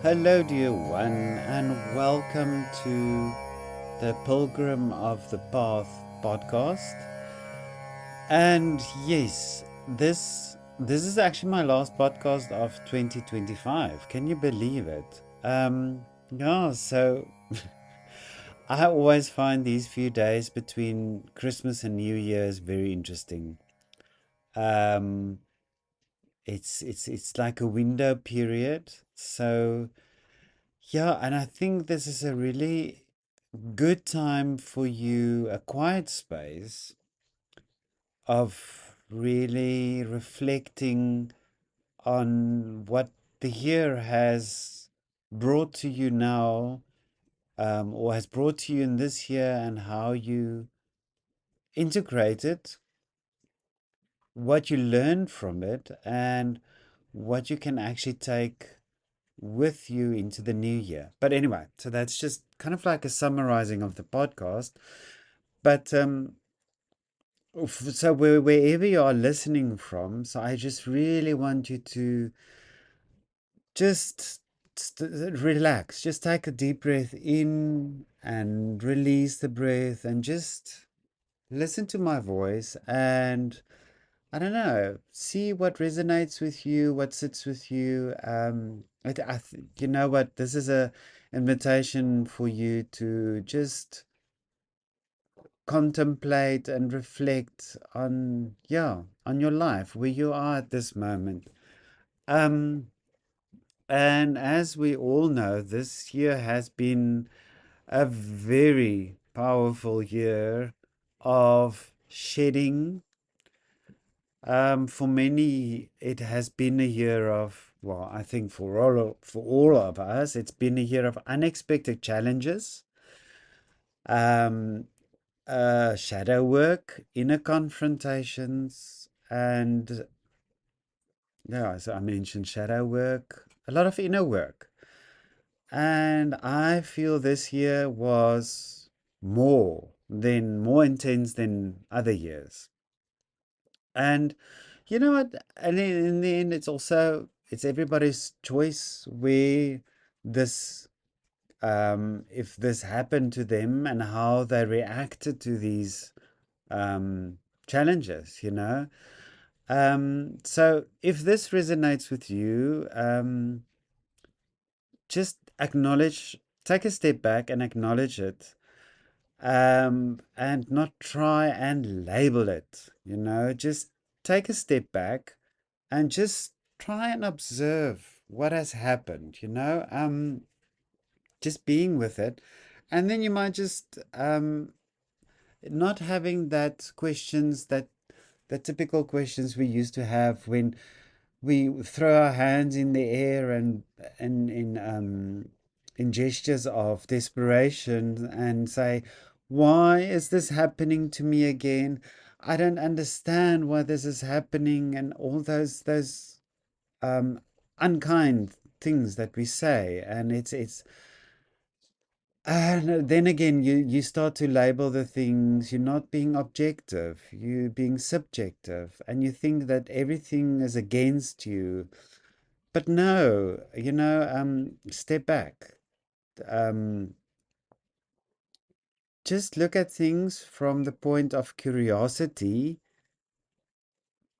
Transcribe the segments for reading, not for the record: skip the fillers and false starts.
Hello, dear one, and welcome to the Pilgrim of the Path podcast. And yes, this is actually my last podcast of 2025. Can you believe it? Yeah, so I always find these few days between Christmas and New Year's very interesting. Um, it's like a window period. So yeah, and I think this is a really good time for you, a quiet space of really reflecting on what the year has brought to you now, or has brought to you in this year, and how you integrate it, what you learned from it, and what you can actually take with you into the new year. But anyway, so that's just kind of like a summarizing of the podcast. But so wherever you are listening from, so I just really want you to just relax. Just take a deep breath in and release the breath and just listen to my voice and I don't know, see what resonates with you, what sits with you. You know what? This is a invitation for you to just contemplate and reflect on, yeah, on your life, where you are at this moment. Um, and as we all know, this year has been a very powerful year of shedding. For many, it has been a year of, well, I think for all of us, it's been a year of unexpected challenges, um, shadow work, inner confrontations, and yeah, so I mentioned shadow work, a lot of inner work. And I feel this year was more intense than other years. And you know what? And in the end, it's everybody's choice where this if this happened to them and how they reacted to these um challenges, you know. So if this resonates with you, just acknowledge, take a step back and acknowledge it, and not try and label it, you know, just take a step back and just try and observe what has happened, you know, just being with it. And then you might just not having that questions that the typical questions we used to have when we throw our hands in the air and in gestures of desperation and say, "Why is this happening to me again? I don't understand why this is happening," and all those um, unkind things that we say, and it's and then again, you start to label the things. You're not being objective. You're being subjective, and you think that everything is against you. But no, you know, step back. Um, just look at things from the point of curiosity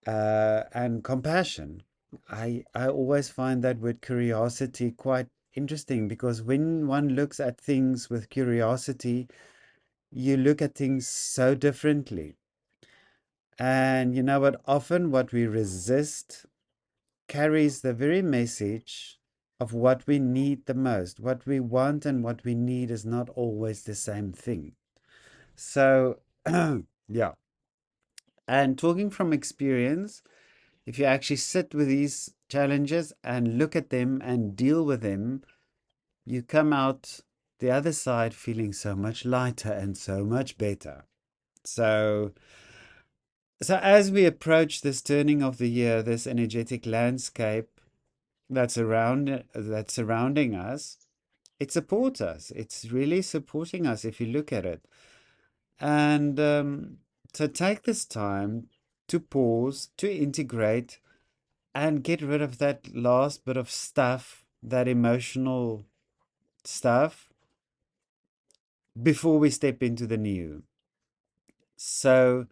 and compassion. I always find that word curiosity quite interesting because when one looks at things with curiosity, you look at things so differently. And you know what? Often what we resist carries the very message of what we need the most. What we want and what we need is not always the same thing. So, yeah. And talking from experience, if you actually sit with these challenges and look at them and deal with them, you come out the other side feeling so much lighter and so much better. So, so as we approach this turning of the year, this energetic landscape that's surrounding us, it supports us. It's really supporting us if you look at it. And so take this time to pause, to integrate, and get rid of that last bit of stuff that emotional stuff before we step into the new. So,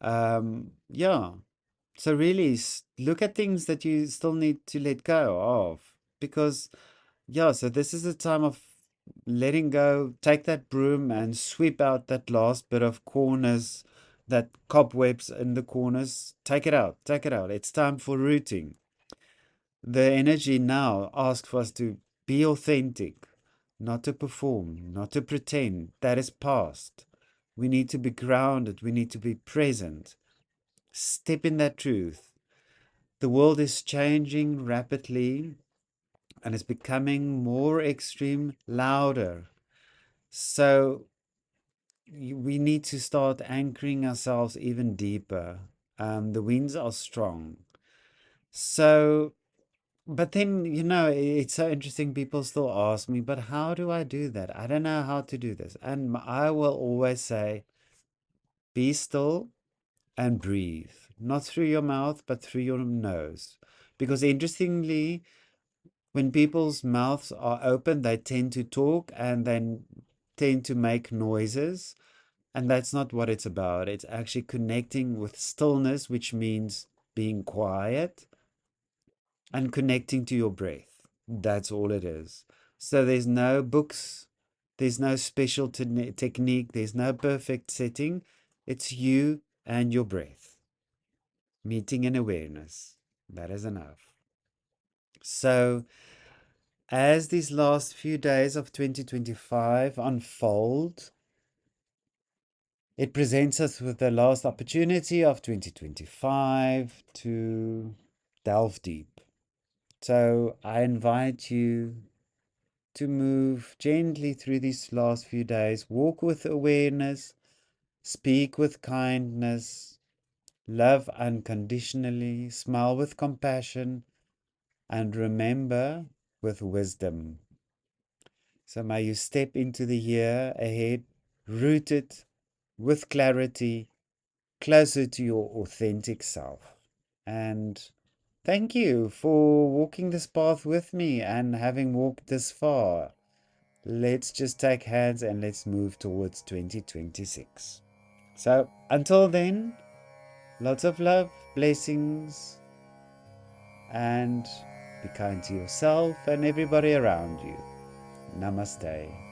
yeah. So really look at things that you still need to let go of, because yeah, so this is a time of letting go. Take that broom and sweep out that last bit of corners, that cobwebs in the corners. Take it out, take it out. It's time for rooting. The energy now asks for us to be authentic, not to perform, not to pretend. That is past. We need to be grounded, we need to be present. Step in that truth. The world is changing rapidly and is becoming more extreme, louder. So we need to start anchoring ourselves even deeper. The winds are strong. So, but then, it's so interesting. People still ask me, but how do I do that? I don't know how to do this. And I will always say, be still and breathe. Not through your mouth, but through your nose. Because interestingly, when people's mouths are open, they tend to talk and then tend to make noises. And that's not what it's about. It's actually connecting with stillness, which means being quiet and connecting to your breath. That's all it is. So there's no books, there's no special technique, there's no perfect setting. It's you and your breath meeting in awareness. That is enough. So, as these last few days of 2025 unfold, it presents us with the last opportunity of 2025 to delve deep. So I invite you to move gently through these last few days. Walk with awareness, speak with kindness, love unconditionally, smile with compassion, and remember with wisdom. So may you step into the year ahead rooted with clarity, closer to your authentic self. And thank you for walking this path with me and having walked this far. Let's just take hands and let's move towards 2026. So until then, lots of love, blessings, and be kind to yourself and everybody around you. Namaste.